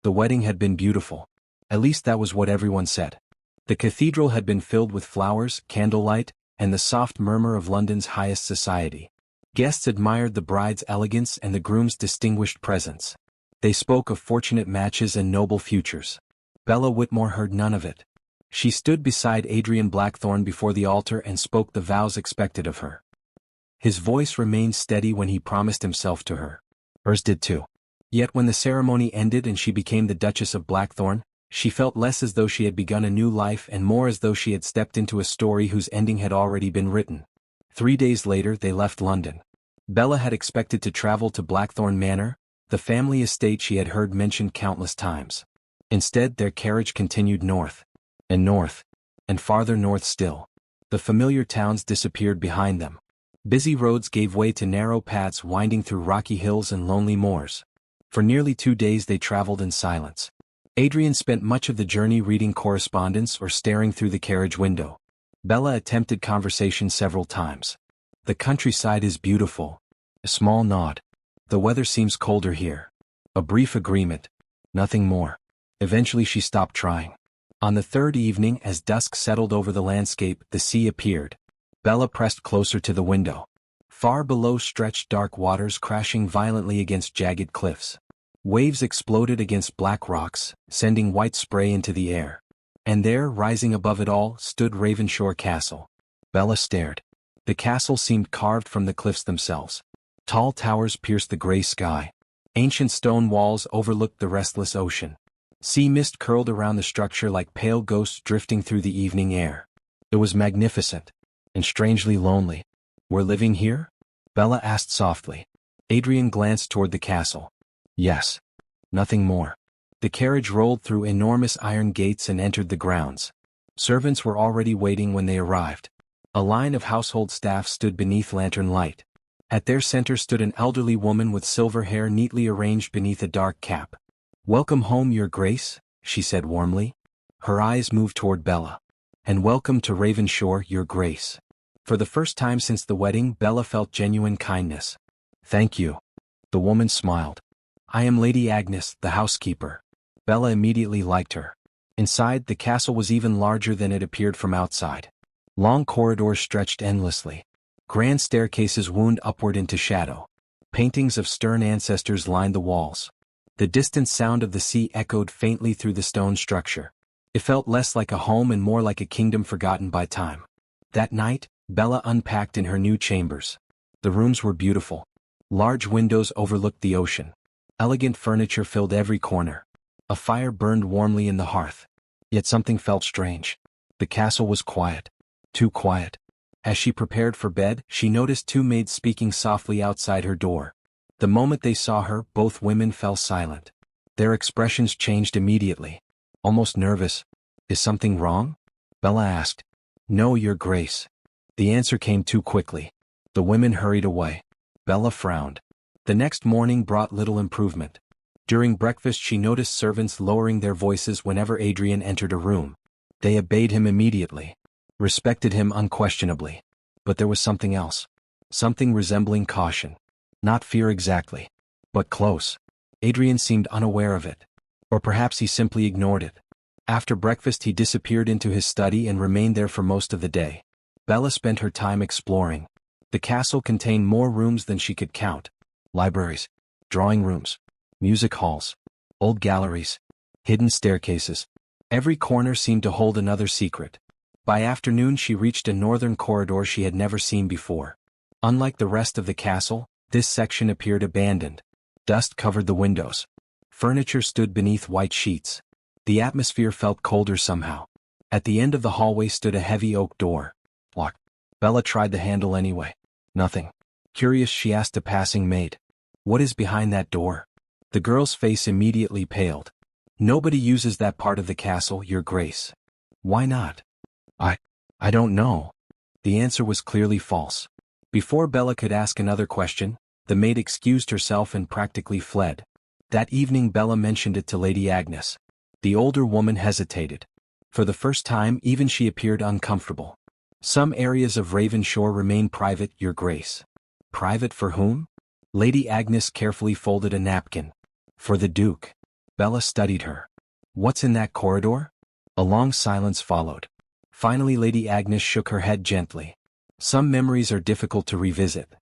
The wedding had been beautiful. At least that was what everyone said. The cathedral had been filled with flowers, candlelight, and the soft murmur of London's highest society. Guests admired the bride's elegance and the groom's distinguished presence. They spoke of fortunate matches and noble futures. Bella Whitmore heard none of it. She stood beside Adrian Blackthorne before the altar and spoke the vows expected of her. His voice remained steady when he promised himself to her. Hers did too. Yet when the ceremony ended and she became the Duchess of Blackthorne, she felt less as though she had begun a new life and more as though she had stepped into a story whose ending had already been written. 3 days later they left London. Bella had expected to travel to Blackthorne Manor, the family estate she had heard mentioned countless times. Instead their carriage continued north, and farther north still. The familiar towns disappeared behind them. Busy roads gave way to narrow paths winding through rocky hills and lonely moors. For nearly 2 days they traveled in silence. Adrian spent much of the journey reading correspondence or staring through the carriage window. Bella attempted conversation several times. The countryside is beautiful. A small nod. The weather seems colder here. A brief agreement. Nothing more. Eventually she stopped trying. On the third evening, as dusk settled over the landscape, the sea appeared. Bella pressed closer to the window. Far below stretched dark waters crashing violently against jagged cliffs. Waves exploded against black rocks, sending white spray into the air. And there, rising above it all, stood Ravensshore Castle. Bella stared. The castle seemed carved from the cliffs themselves. Tall towers pierced the gray sky. Ancient stone walls overlooked the restless ocean. Sea mist curled around the structure like pale ghosts drifting through the evening air. It was magnificent. And strangely lonely. We're living here? Bella asked softly. Adrian glanced toward the castle. Yes. Nothing more. The carriage rolled through enormous iron gates and entered the grounds. Servants were already waiting when they arrived. A line of household staff stood beneath lantern light. At their center stood an elderly woman with silver hair neatly arranged beneath a dark cap. Welcome home, Your Grace, she said warmly. Her eyes moved toward Bella. And welcome to Ravensshore, Your Grace. For the first time since the wedding, Bella felt genuine kindness. Thank you. The woman smiled. I am Lady Agnes, the housekeeper. Bella immediately liked her. Inside, the castle was even larger than it appeared from outside. Long corridors stretched endlessly. Grand staircases wound upward into shadow. Paintings of stern ancestors lined the walls. The distant sound of the sea echoed faintly through the stone structure. It felt less like a home and more like a kingdom forgotten by time. That night, Bella unpacked in her new chambers. The rooms were beautiful. Large windows overlooked the ocean. Elegant furniture filled every corner. A fire burned warmly in the hearth. Yet something felt strange. The castle was quiet. Too quiet. As she prepared for bed, she noticed 2 maids speaking softly outside her door. The moment they saw her, both women fell silent. Their expressions changed immediately. Almost nervous. Is something wrong? Bella asked. No, Your Grace. The answer came too quickly. The women hurried away. Bella frowned. The next morning brought little improvement. During breakfast she noticed servants lowering their voices whenever Adrian entered a room. They obeyed him immediately. Respected him unquestionably. But there was something else. Something resembling caution. Not fear exactly. But close. Adrian seemed unaware of it. Or perhaps he simply ignored it. After breakfast he disappeared into his study and remained there for most of the day. Bella spent her time exploring. The castle contained more rooms than she could count. Libraries, drawing rooms, music halls, old galleries, hidden staircases. Every corner seemed to hold another secret. By afternoon she reached a northern corridor she had never seen before. Unlike the rest of the castle, this section appeared abandoned. Dust covered the windows. Furniture stood beneath white sheets. The atmosphere felt colder somehow. At the end of the hallway stood a heavy oak door. Locked. Bella tried the handle anyway. Nothing. Curious, she asked a passing maid. What is behind that door? The girl's face immediately paled. Nobody uses that part of the castle, Your Grace. Why not? I don't know. The answer was clearly false. Before Bella could ask another question, the maid excused herself and practically fled. That evening Bella mentioned it to Lady Agnes. The older woman hesitated. For the first time even she appeared uncomfortable. Some areas of Ravensshore remain private, Your Grace. Private for whom? Lady Agnes carefully folded a napkin. For the Duke. Bella studied her. What's in that corridor? A long silence followed. Finally Lady Agnes shook her head gently. Some memories are difficult to revisit.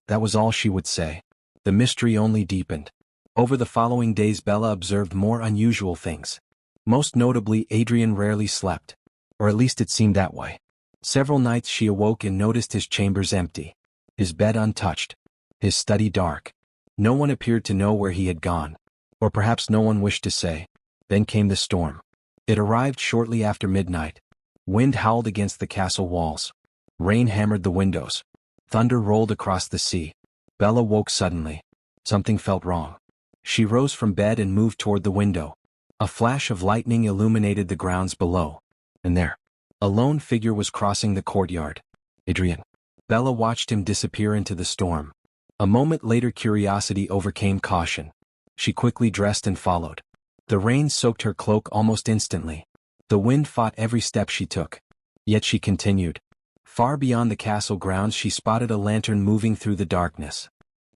That was all she would say. The mystery only deepened. Over the following days Bella observed more unusual things. Most notably, Adrian rarely slept. Or at least it seemed that way. Several nights she awoke and noticed his chambers empty. His bed untouched. His study dark. No one appeared to know where he had gone. Or perhaps no one wished to say. Then came the storm. It arrived shortly after midnight. Wind howled against the castle walls. Rain hammered the windows. Thunder rolled across the sea. Bella woke suddenly. Something felt wrong. She rose from bed and moved toward the window. A flash of lightning illuminated the grounds below. And there, a lone figure was crossing the courtyard. Adrian. Bella watched him disappear into the storm. A moment later curiosity overcame caution. She quickly dressed and followed. The rain soaked her cloak almost instantly. The wind fought every step she took. Yet she continued. Far beyond the castle grounds she spotted a lantern moving through the darkness.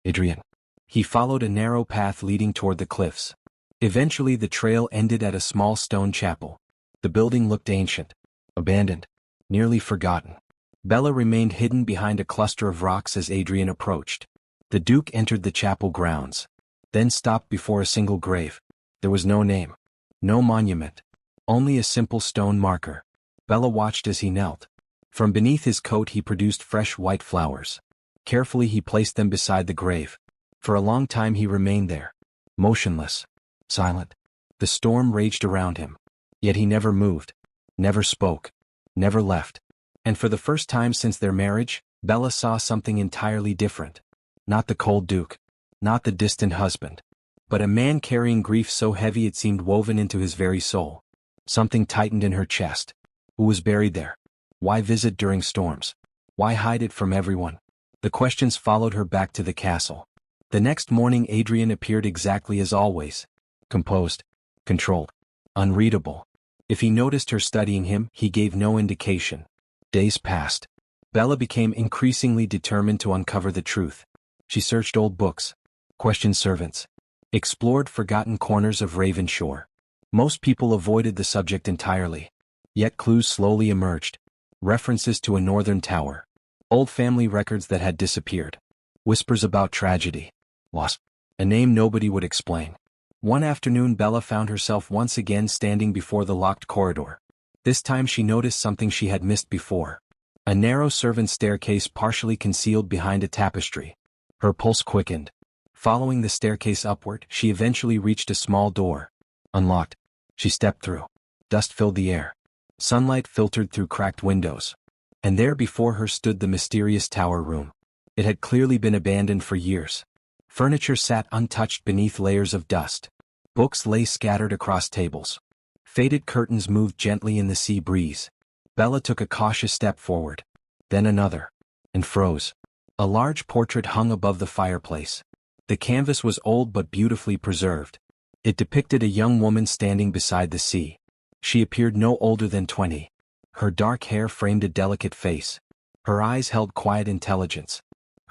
Adrian. He followed a narrow path leading toward the cliffs. Eventually the trail ended at a small stone chapel. The building looked ancient, abandoned, nearly forgotten. Bella remained hidden behind a cluster of rocks as Adrian approached. The Duke entered the chapel grounds. Then stopped before a single grave. There was no name. No monument. Only a simple stone marker. Bella watched as he knelt. From beneath his coat he produced fresh white flowers. Carefully he placed them beside the grave. For a long time he remained there. Motionless. Silent. The storm raged around him. Yet he never moved. Never spoke. Never left. And for the first time since their marriage, Bella saw something entirely different. Not the cold Duke. Not the distant husband. But a man carrying grief so heavy it seemed woven into his very soul. Something tightened in her chest. Who was buried there? Why visit during storms? Why hide it from everyone? The questions followed her back to the castle. The next morning Adrian appeared exactly as always. Composed. Controlled. Unreadable. If he noticed her studying him, he gave no indication. Days passed. Bella became increasingly determined to uncover the truth. She searched old books. Questioned servants. Explored forgotten corners of Ravenshore. Most people avoided the subject entirely. Yet clues slowly emerged. References to a northern tower. Old family records that had disappeared. Whispers about tragedy. Loss. A name nobody would explain. One afternoon Bella found herself once again standing before the locked corridor. This time she noticed something she had missed before. A narrow servants' staircase partially concealed behind a tapestry. Her pulse quickened. Following the staircase upward, she eventually reached a small door. Unlocked. She stepped through. Dust filled the air. Sunlight filtered through cracked windows. And there before her stood the mysterious tower room. It had clearly been abandoned for years. Furniture sat untouched beneath layers of dust. Books lay scattered across tables. Faded curtains moved gently in the sea breeze. Bella took a cautious step forward. Then another. And froze. A large portrait hung above the fireplace. The canvas was old but beautifully preserved. It depicted a young woman standing beside the sea. She appeared no older than 20. Her dark hair framed a delicate face. Her eyes held quiet intelligence.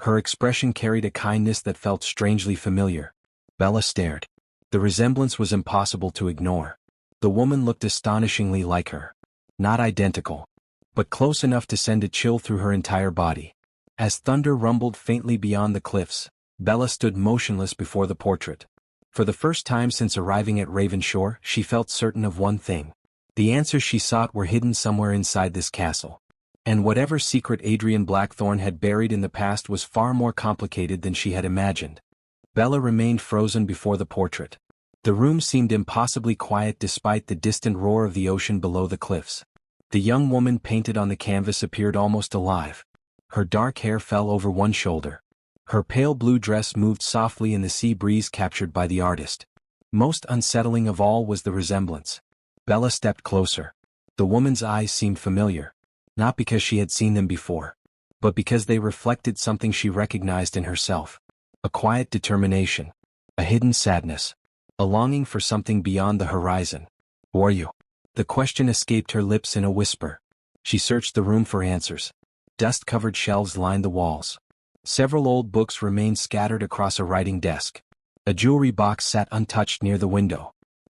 Her expression carried a kindness that felt strangely familiar. Bella stared. The resemblance was impossible to ignore. The woman looked astonishingly like her. Not identical, but close enough to send a chill through her entire body. As thunder rumbled faintly beyond the cliffs, Bella stood motionless before the portrait. For the first time since arriving at Ravenshore, she felt certain of one thing. The answers she sought were hidden somewhere inside this castle. And whatever secret Adrian Blackthorne had buried in the past was far more complicated than she had imagined. Bella remained frozen before the portrait. The room seemed impossibly quiet despite the distant roar of the ocean below the cliffs. The young woman painted on the canvas appeared almost alive. Her dark hair fell over one shoulder. Her pale blue dress moved softly in the sea breeze captured by the artist. Most unsettling of all was the resemblance. Bella stepped closer. The woman's eyes seemed familiar. Not because she had seen them before, but because they reflected something she recognized in herself. A quiet determination. A hidden sadness. A longing for something beyond the horizon. Who are you? The question escaped her lips in a whisper. She searched the room for answers. Dust-covered shelves lined the walls. Several old books remained scattered across a writing desk. A jewelry box sat untouched near the window.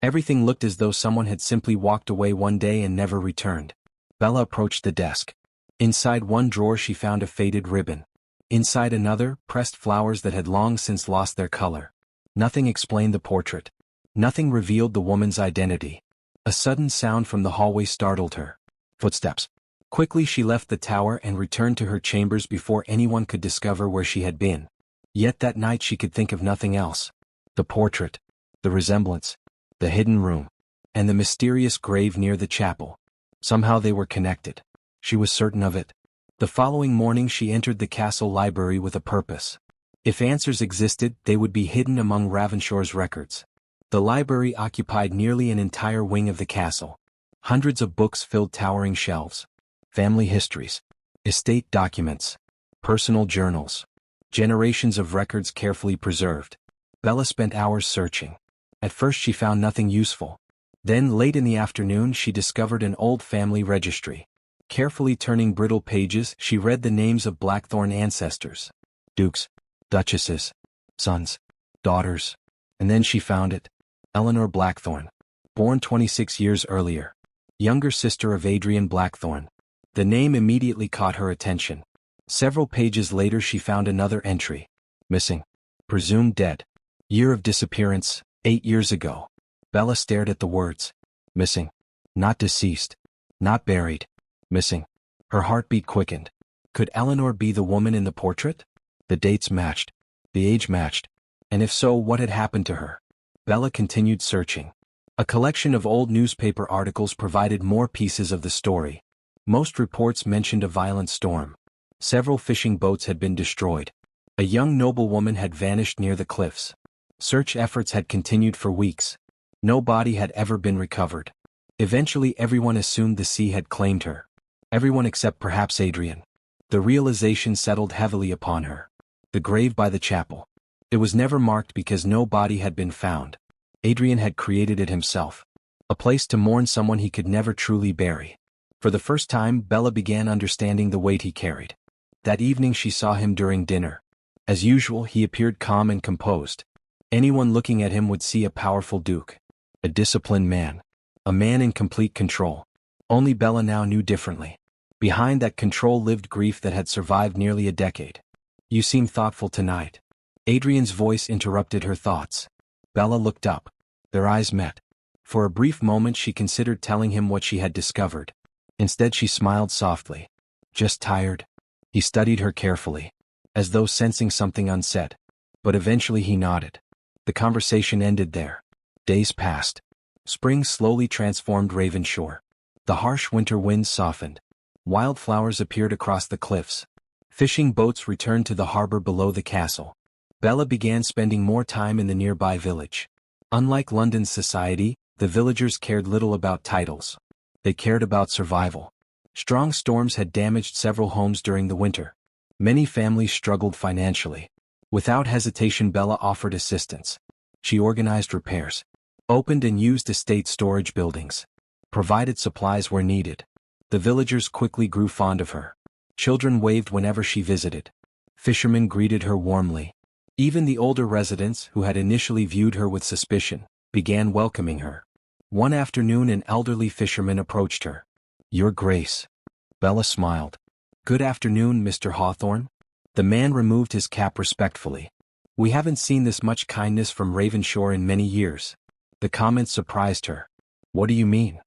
Everything looked as though someone had simply walked away one day and never returned. Bella approached the desk. Inside one drawer she found a faded ribbon. Inside another, pressed flowers that had long since lost their color. Nothing explained the portrait. Nothing revealed the woman's identity. A sudden sound from the hallway startled her. Footsteps. Quickly she left the tower and returned to her chambers before anyone could discover where she had been. Yet that night she could think of nothing else. The portrait, the resemblance, the hidden room, and the mysterious grave near the chapel. Somehow they were connected. She was certain of it. The following morning she entered the castle library with a purpose. If answers existed, they would be hidden among Ravenshore's records. The library occupied nearly an entire wing of the castle. Hundreds of books filled towering shelves. Family histories, estate documents, personal journals, generations of records carefully preserved. Bella spent hours searching. At first she found nothing useful. Then late in the afternoon she discovered an old family registry. Carefully turning brittle pages, she read the names of Blackthorn ancestors. Dukes, duchesses, sons, daughters. And then she found it. Eleanor Blackthorn. Born 26 years earlier. Younger sister of Adrian Blackthorn. The name immediately caught her attention. Several pages later she found another entry. Missing. Presumed dead. Year of disappearance, 8 years ago. Bella stared at the words. Missing. Not deceased. Not buried. Missing. Her heartbeat quickened. Could Eleanor be the woman in the portrait? The dates matched. The age matched. And if so, what had happened to her? Bella continued searching. A collection of old newspaper articles provided more pieces of the story. Most reports mentioned a violent storm. Several fishing boats had been destroyed. A young noblewoman had vanished near the cliffs. Search efforts had continued for weeks. No body had ever been recovered. Eventually everyone assumed the sea had claimed her. Everyone except perhaps Adrian. The realization settled heavily upon her. The grave by the chapel. It was never marked because no body had been found. Adrian had created it himself. A place to mourn someone he could never truly bury. For the first time, Bella began understanding the weight he carried. That evening she saw him during dinner. As usual, he appeared calm and composed. Anyone looking at him would see a powerful duke. A disciplined man. A man in complete control. Only Bella now knew differently. Behind that control lived grief that had survived nearly a decade. You seem thoughtful tonight. Adrian's voice interrupted her thoughts. Bella looked up. Their eyes met. For a brief moment she considered telling him what she had discovered. Instead she smiled softly. Just tired? He studied her carefully, as though sensing something unsaid. But eventually he nodded. The conversation ended there. Days passed. Spring slowly transformed Ravenshore. The harsh winter winds softened. Wildflowers appeared across the cliffs. Fishing boats returned to the harbor below the castle. Bella began spending more time in the nearby village. Unlike London's society, the villagers cared little about titles. They cared about survival. Strong storms had damaged several homes during the winter. Many families struggled financially. Without hesitation Bella offered assistance. She organized repairs. Opened and used estate storage buildings. Provided supplies where needed. The villagers quickly grew fond of her. Children waved whenever she visited. Fishermen greeted her warmly. Even the older residents, who had initially viewed her with suspicion, began welcoming her. One afternoon an elderly fisherman approached her. Your Grace. Bella smiled. Good afternoon, Mr. Hawthorne. The man removed his cap respectfully. We haven't seen this much kindness from Ravenshore in many years. The comment surprised her. What do you mean?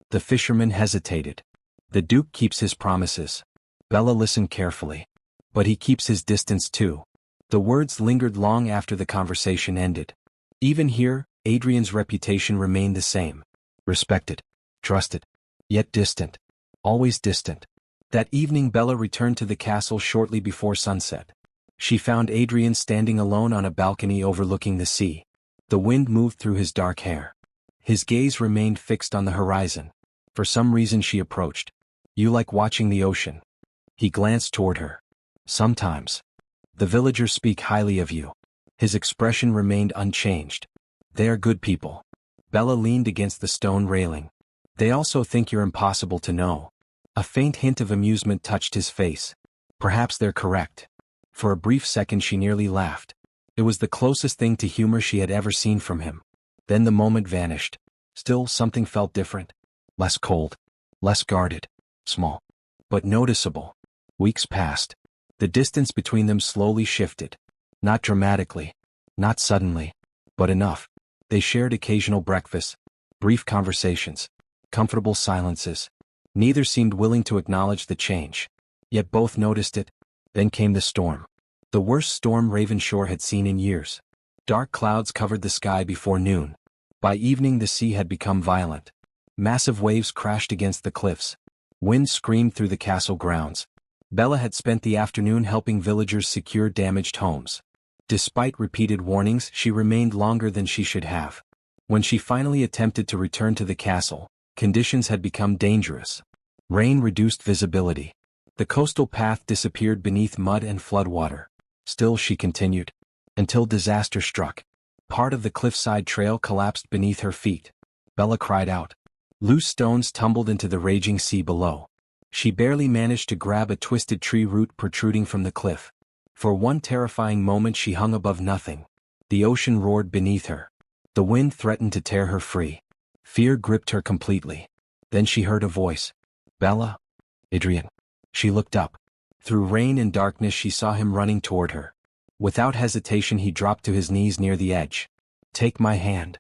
The fisherman hesitated. The Duke keeps his promises. Bella listened carefully. But he keeps his distance too. The words lingered long after the conversation ended. Even here, Adrian's reputation remained the same. Respected. Trusted. Yet distant. Always distant. That evening Bella returned to the castle shortly before sunset. She found Adrian standing alone on a balcony overlooking the sea. The wind moved through his dark hair. His gaze remained fixed on the horizon. For some reason she approached. You like watching the ocean? He glanced toward her. Sometimes. The villagers speak highly of you. His expression remained unchanged. They are good people. Bella leaned against the stone railing. They also think you're impossible to know. A faint hint of amusement touched his face. Perhaps they're correct. For a brief second she nearly laughed. It was the closest thing to humor she had ever seen from him. Then the moment vanished. Still, something felt different. Less cold. Less guarded. Small. But noticeable. Weeks passed. The distance between them slowly shifted. Not dramatically. Not suddenly. But enough. They shared occasional breakfasts. Brief conversations. Comfortable silences. Neither seemed willing to acknowledge the change. Yet both noticed it. Then came the storm. The worst storm Ravenshore had seen in years. Dark clouds covered the sky before noon. By evening the sea had become violent. Massive waves crashed against the cliffs. Wind screamed through the castle grounds. Bella had spent the afternoon helping villagers secure damaged homes. Despite repeated warnings, she remained longer than she should have. When she finally attempted to return to the castle, conditions had become dangerous. Rain reduced visibility. The coastal path disappeared beneath mud and floodwater. Still she continued. Until disaster struck. Part of the cliffside trail collapsed beneath her feet. Bella cried out. Loose stones tumbled into the raging sea below. She barely managed to grab a twisted tree root protruding from the cliff. For one terrifying moment she hung above nothing. The ocean roared beneath her. The wind threatened to tear her free. Fear gripped her completely. Then she heard a voice. Bella? Adrian. She looked up. Through rain and darkness she saw him running toward her. Without hesitation he dropped to his knees near the edge. Take my hand.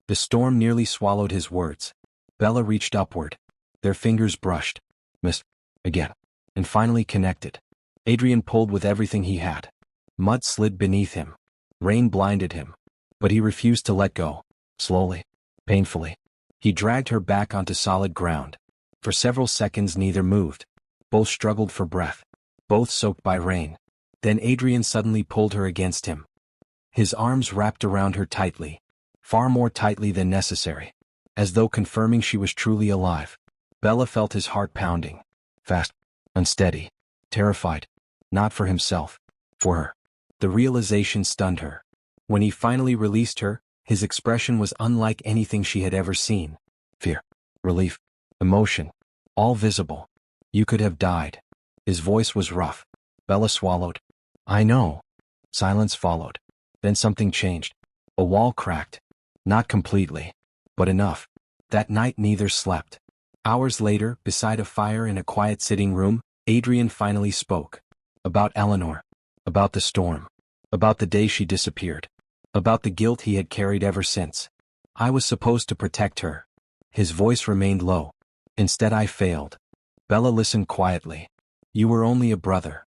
The storm nearly swallowed his words. Bella reached upward. Their fingers brushed. Missed. Again. And finally connected. Adrian pulled with everything he had. Mud slid beneath him. Rain blinded him. But he refused to let go. Slowly. Painfully. He dragged her back onto solid ground. For several seconds neither moved. Both struggled for breath. Both soaked by rain. Then Adrian suddenly pulled her against him. His arms wrapped around her tightly. Far more tightly than necessary. As though confirming she was truly alive. Bella felt his heart pounding. Fast. Unsteady. Terrified. Not for himself. For her. The realization stunned her. When he finally released her, his expression was unlike anything she had ever seen. Fear. Relief. Emotion. All visible. You could have died. His voice was rough. Bella swallowed. I know. Silence followed. Then something changed. A wall cracked. Not completely. But enough. That night neither slept. Hours later, beside a fire in a quiet sitting room, Adrian finally spoke. About Eleanor. About the storm. About the day she disappeared. About the guilt he had carried ever since. I was supposed to protect her. His voice remained low. Instead I failed. Bella listened quietly. You were only a brother.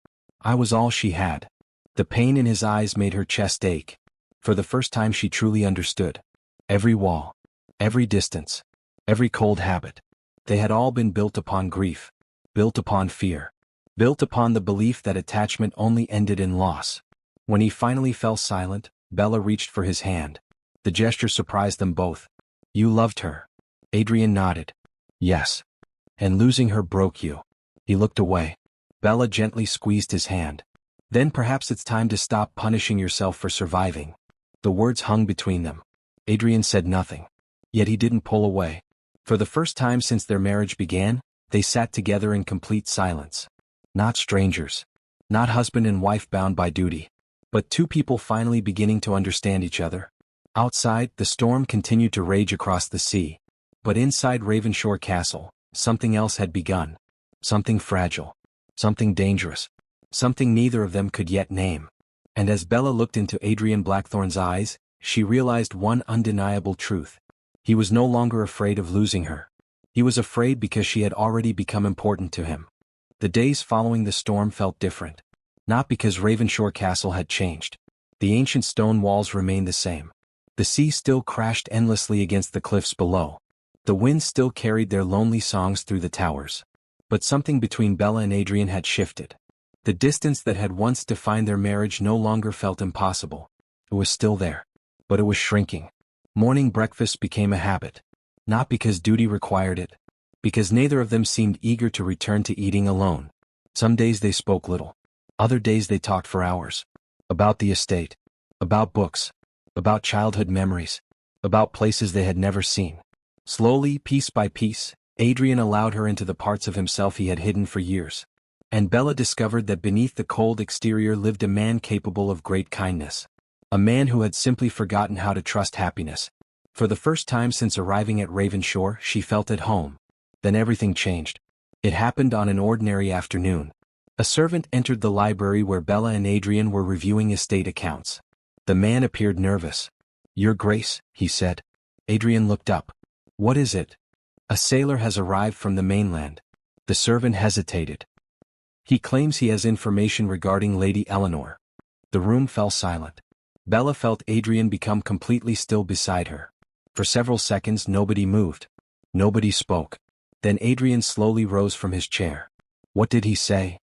I was all she had. The pain in his eyes made her chest ache. For the first time she truly understood. Every wall. Every distance. Every cold habit. They had all been built upon grief. Built upon fear. Built upon the belief that attachment only ended in loss. When he finally fell silent, Bella reached for his hand. The gesture surprised them both. You loved her. Adrian nodded. Yes. And losing her broke you. He looked away. Bella gently squeezed his hand. Then perhaps it's time to stop punishing yourself for surviving. The words hung between them. Adrian said nothing. Yet he didn't pull away. For the first time since their marriage began, they sat together in complete silence. Not strangers. Not husband and wife bound by duty. But two people finally beginning to understand each other. Outside, the storm continued to rage across the sea. But inside Ravenshore Castle, something else had begun. Something fragile. Something dangerous. Something neither of them could yet name. And as Bella looked into Adrian Blackthorn's eyes, she realized one undeniable truth. He was no longer afraid of losing her. He was afraid because she had already become important to him. The days following the storm felt different. Not because Ravenshore Castle had changed. The ancient stone walls remained the same. The sea still crashed endlessly against the cliffs below. The wind still carried their lonely songs through the towers. But something between Bella and Adrian had shifted. The distance that had once defined their marriage no longer felt impossible. It was still there. But it was shrinking. Morning breakfast became a habit. Not because duty required it. Because neither of them seemed eager to return to eating alone. Some days they spoke little. Other days they talked for hours. About the estate. About books. About childhood memories. About places they had never seen. Slowly, piece by piece, Adrian allowed her into the parts of himself he had hidden for years. And Bella discovered that beneath the cold exterior lived a man capable of great kindness. A man who had simply forgotten how to trust happiness. For the first time since arriving at Ravenshore, she felt at home. Then everything changed. It happened on an ordinary afternoon. A servant entered the library where Bella and Adrian were reviewing estate accounts. The man appeared nervous. "Your Grace," he said. Adrian looked up. "What is it?" "A sailor has arrived from the mainland." The servant hesitated. "He claims he has information regarding Lady Eleanor." The room fell silent. Bella felt Adrian become completely still beside her. For several seconds nobody moved. Nobody spoke. Then Adrian slowly rose from his chair. "What did he say?"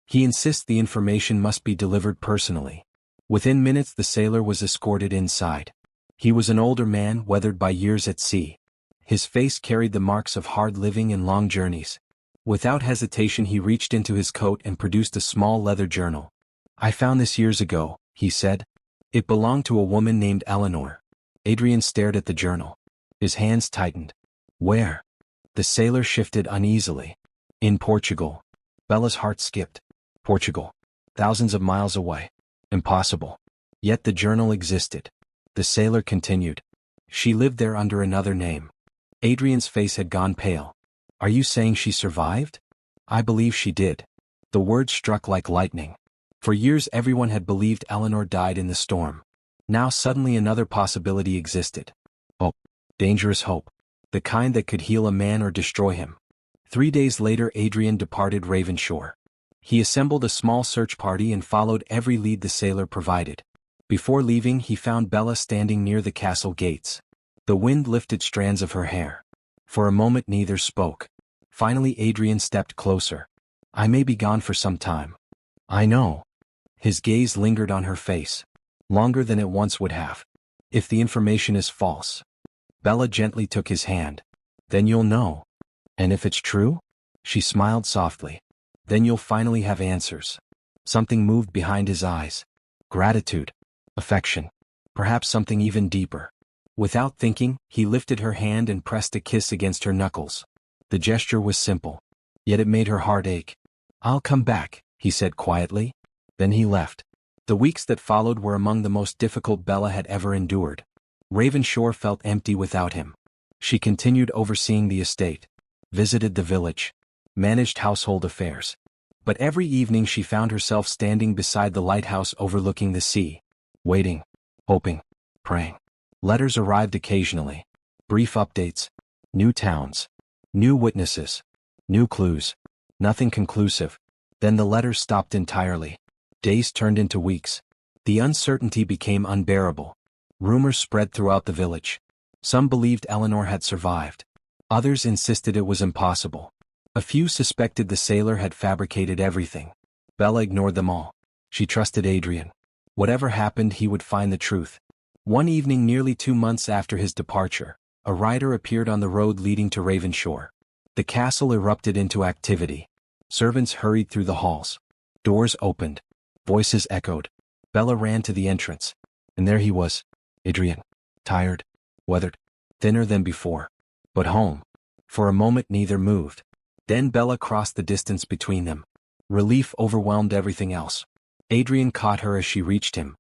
"He insists the information must be delivered personally." Within minutes the sailor was escorted inside. He was an older man, weathered by years at sea. His face carried the marks of hard living and long journeys. Without hesitation he reached into his coat and produced a small leather journal. "I found this years ago," he said. "It belonged to a woman named Eleanor." Adrian stared at the journal. His hands tightened. "Where?" The sailor shifted uneasily. "In Portugal." Bella's heart skipped. Portugal. Thousands of miles away. Impossible. Yet the journal existed. The sailor continued. "She lived there under another name." Adrian's face had gone pale. "Are you saying she survived?" "I believe she did." The words struck like lightning. For years everyone had believed Eleanor died in the storm. Now suddenly another possibility existed. Hope. Dangerous hope. The kind that could heal a man or destroy him. 3 days later Adrian departed Ravenshore. He assembled a small search party and followed every lead the sailor provided. Before leaving he found Bella standing near the castle gates. The wind lifted strands of her hair. For a moment neither spoke. Finally Adrian stepped closer. "I may be gone for some time." "I know." His gaze lingered on her face. Longer than it once would have. "If the information is false." Bella gently took his hand. "Then you'll know." "And if it's true?" She smiled softly. "Then you'll finally have answers." Something moved behind his eyes. Gratitude. Affection. Perhaps something even deeper. Without thinking, he lifted her hand and pressed a kiss against her knuckles. The gesture was simple. Yet it made her heart ache. "I'll come back," he said quietly. Then he left. The weeks that followed were among the most difficult Bella had ever endured. Ravenshore felt empty without him. She continued overseeing the estate, visited the village, managed household affairs. But every evening she found herself standing beside the lighthouse overlooking the sea, waiting, hoping, praying. Letters arrived occasionally. Brief updates. New towns. New witnesses. New clues. Nothing conclusive. Then the letters stopped entirely. Days turned into weeks. The uncertainty became unbearable. Rumors spread throughout the village. Some believed Eleanor had survived. Others insisted it was impossible. A few suspected the sailor had fabricated everything. Bella ignored them all. She trusted Adrian. Whatever happened, he would find the truth. One evening nearly 2 months after his departure, a rider appeared on the road leading to Ravenshore. The castle erupted into activity. Servants hurried through the halls. Doors opened. Voices echoed. Bella ran to the entrance. And there he was. Adrian. Tired. Weathered. Thinner than before. But home. For a moment neither moved. Then Bella crossed the distance between them. Relief overwhelmed everything else. Adrian caught her as she reached him.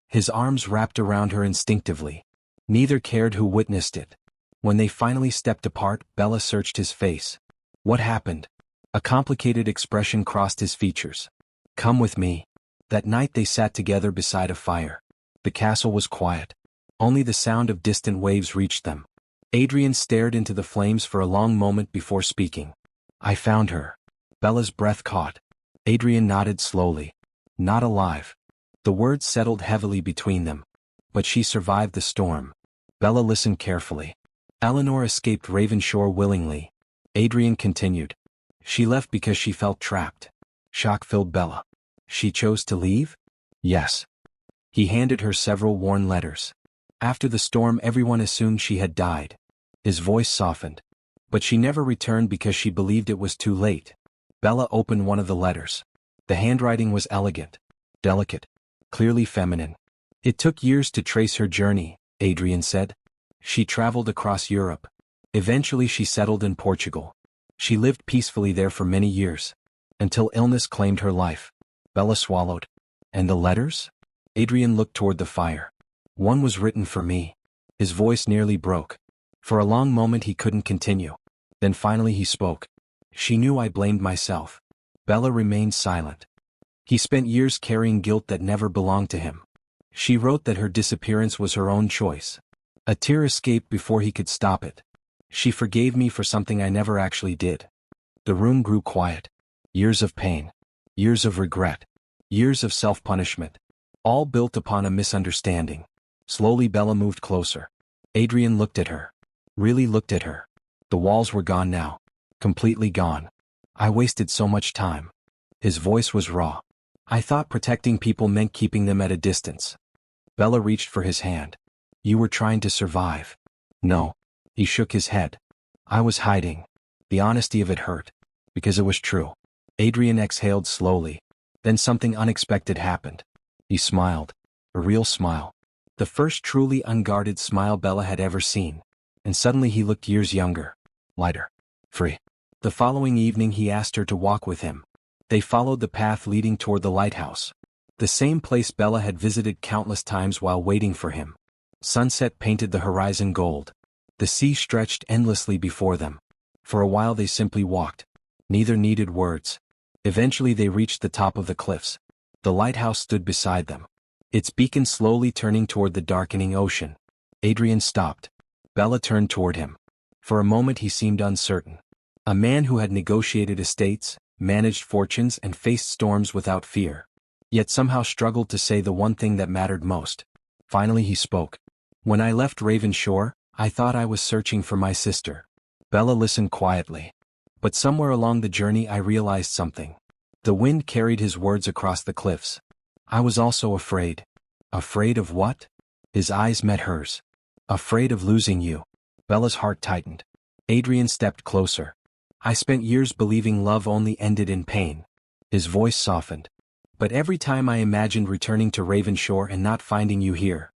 His arms wrapped around her instinctively. Neither cared who witnessed it. When they finally stepped apart, Bella searched his face. What happened? A complicated expression crossed his features. "Come with me." That night they sat together beside a fire. The castle was quiet. Only the sound of distant waves reached them. Adrian stared into the flames for a long moment before speaking. "I found her." Bella's breath caught. Adrian nodded slowly. "Not alive." The words settled heavily between them. "But she survived the storm." Bella listened carefully. "Eleanor escaped Ravenshore willingly." Adrian continued. "She left because she felt trapped." Shock filled Bella. "She chose to leave?" "Yes." He handed her several worn letters. "After the storm everyone assumed she had died." His voice softened. "But she never returned because she believed it was too late." Bella opened one of the letters. The handwriting was elegant, delicate, clearly feminine. "It took years to trace her journey," Adrian said. "She traveled across Europe. Eventually she settled in Portugal. She lived peacefully there for many years. Until illness claimed her life." Bella swallowed. "And the letters?" Adrian looked toward the fire. "One was written for me." His voice nearly broke. For a long moment he couldn't continue. Then finally he spoke. She knew I blamed myself. Bella remained silent. He spent years carrying guilt that never belonged to him. She wrote that her disappearance was her own choice. A tear escaped before he could stop it. She forgave me for something I never actually did. The room grew quiet. Years of pain. Years of regret. Years of self-punishment. All built upon a misunderstanding. Slowly Bella moved closer. Adrian looked at her. Really looked at her. The walls were gone now. Completely gone. I wasted so much time. His voice was raw. I thought protecting people meant keeping them at a distance. Bella reached for his hand. You were trying to survive. No. He shook his head. I was hiding. The honesty of it hurt. Because it was true. Adrian exhaled slowly. Then something unexpected happened. He smiled. A real smile. The first truly unguarded smile Bella had ever seen. And suddenly he looked years younger. Lighter. Free. The following evening he asked her to walk with him. They followed the path leading toward the lighthouse. The same place Bella had visited countless times while waiting for him. Sunset painted the horizon gold. The sea stretched endlessly before them. For a while they simply walked. Neither needed words. Eventually they reached the top of the cliffs. The lighthouse stood beside them. Its beacon slowly turning toward the darkening ocean. Adrian stopped. Bella turned toward him. For a moment he seemed uncertain. A man who had negotiated estates, managed fortunes and faced storms without fear. Yet somehow struggled to say the one thing that mattered most. Finally he spoke. When I left Raven Shore, I thought I was searching for my sister. Bella listened quietly. But somewhere along the journey I realized something. The wind carried his words across the cliffs. I was also afraid. Afraid of what? His eyes met hers. Afraid of losing you. Bella's heart tightened. Adrian stepped closer. I spent years believing love only ended in pain. His voice softened. But every time I imagined returning to Raven Shore and not finding you here.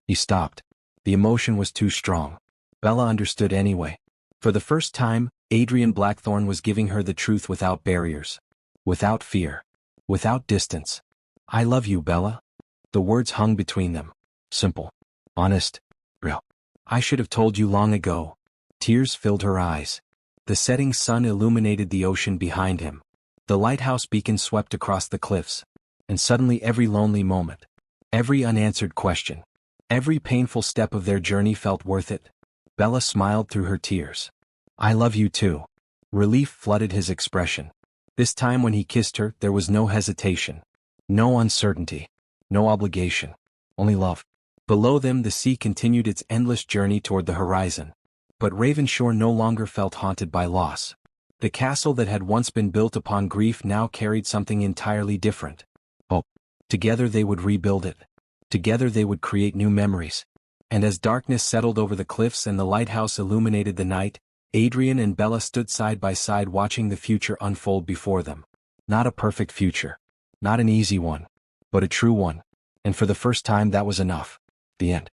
He stopped. The emotion was too strong. Bella understood anyway. For the first time, Adrian Blackthorne was giving her the truth without barriers. Without fear. Without distance. I love you, Bella. The words hung between them. Simple. Honest. Real. I should have told you long ago. Tears filled her eyes. The setting sun illuminated the ocean behind him. The lighthouse beacon swept across the cliffs. And suddenly every lonely moment. Every unanswered question. Every painful step of their journey felt worth it. Bella smiled through her tears. I love you too. Relief flooded his expression. This time when he kissed her, there was no hesitation. No uncertainty. No obligation. Only love. Below them the sea continued its endless journey toward the horizon. But Raven Shore no longer felt haunted by loss. The castle that had once been built upon grief now carried something entirely different. Hope. Together they would rebuild it. Together they would create new memories. And as darkness settled over the cliffs and the lighthouse illuminated the night, Adrian and Bella stood side by side watching the future unfold before them. Not a perfect future. Not an easy one. But a true one. And for the first time that was enough. The end.